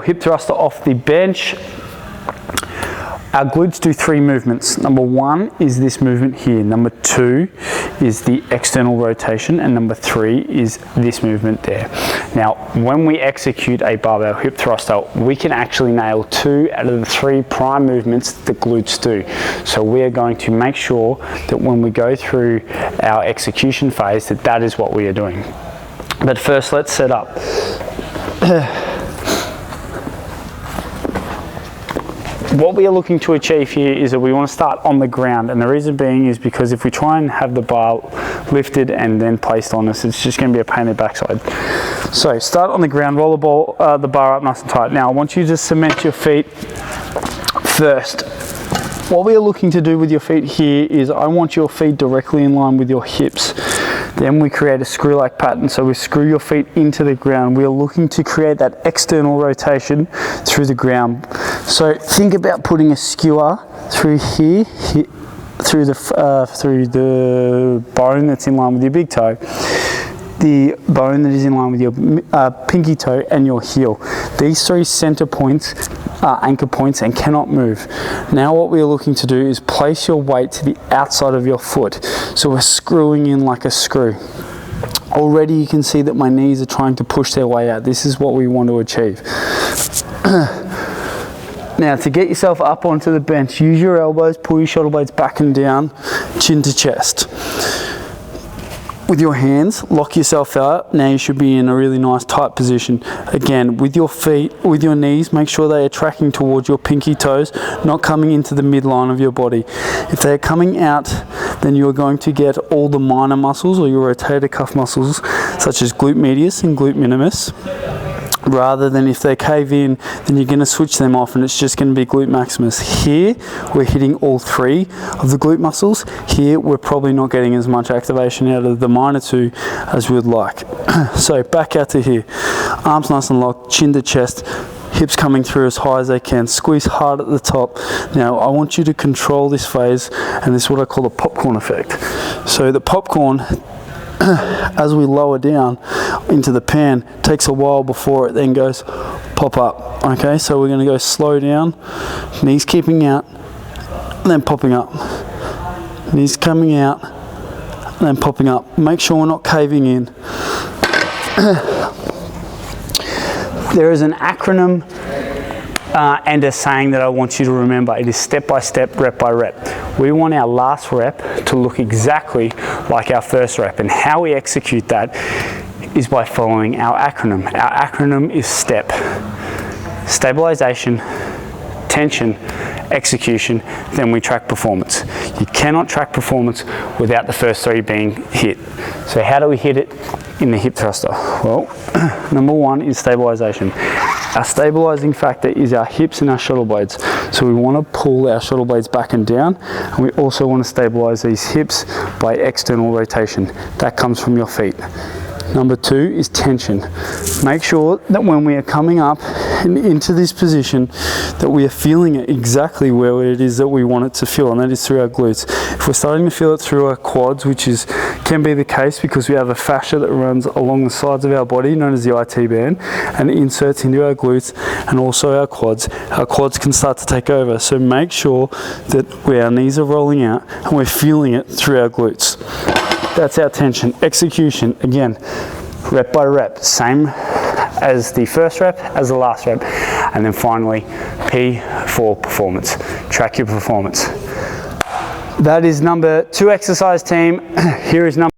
hip thruster off the bench, our glutes do 3 movements. Number 1 is this movement here. Number 2 is the external rotation, and number 3 is this movement there. Now, when we execute a barbell hip thruster, we can actually nail 2 out of the 3 prime movements the glutes do. So we are going to make sure that when we go through our execution phase, that is what we are doing. But first, let's set up. What we are looking to achieve here is that we want to start on the ground, and the reason being is because if we try and have the bar lifted and then placed on us, it's just going to be a pain in the backside. So start on the ground, roll the bar up nice and tight. Now I want you to cement your feet first. What we are looking to do with your feet here is I want your feet directly in line with your hips. Then we create a screw-like pattern, so we screw your feet into the ground. We are looking to create that external rotation through the ground. So think about putting a skewer through here, through the bone that's in line with your big toe, the bone that is in line with your pinky toe, and your heel. These 3 center points are anchor points and cannot move. Now what we are looking to do is place your weight to the outside of your foot. So we're screwing in like a screw. Already you can see that my knees are trying to push their way out. This is what we want to achieve. Now to get yourself up onto the bench, use your elbows, pull your shoulder blades back and down, chin to chest. With your hands, lock yourself out. Now you should be in a really nice tight position. Again, with your feet, with your knees, make sure they are tracking towards your pinky toes, not coming into the midline of your body. If they're coming out, then you're going to get all the minor muscles or your rotator cuff muscles, such as glute medius and glute minimus. Rather than if they cave in, then you're going to switch them off and it's just going to be glute maximus. Here, we're hitting all 3 of the glute muscles. Here, we're probably not getting as much activation out of the minor 2 as we would like. So back out to here. Arms nice and locked, chin to chest, hips coming through as high as they can. Squeeze hard at the top. Now, I want you to control this phase, and this is what I call the popcorn effect. So the popcorn, as we lower down into the pan, takes a while before it then goes pop up. Okay, so we're going to go slow down, knees keeping out, and then popping up, knees coming out, and then popping up. Make sure we're not caving in. There is an acronym and a saying that I want you to remember. It is step by step, rep by rep. We want our last rep to look exactly like our first rep, and how we execute that is by following our acronym. Our acronym is STEP. Stabilization, tension, execution, then we track performance. You cannot track performance without the first 3 being hit. So how do we hit it in the hip thruster? Well, number 1 is stabilization. Our stabilizing factor is our hips and our shuttle blades. So we want to pull our shuttle blades back and down, and we also want to stabilize these hips by external rotation. That comes from your feet. Number 2 is tension. Make sure that when we are coming up and into this position, that we are feeling it exactly where it is that we want it to feel, and that is through our glutes. If we're starting to feel it through our quads, which can be the case because we have a fascia that runs along the sides of our body, known as the IT band, and inserts into our glutes and also our quads can start to take over. So make sure that our knees are rolling out and we're feeling it through our glutes. That's our tension. Execution, again, rep by rep, same as the first rep, as the last rep. And then finally, P for performance. Track your performance. That is number 2 exercise, team. Here is number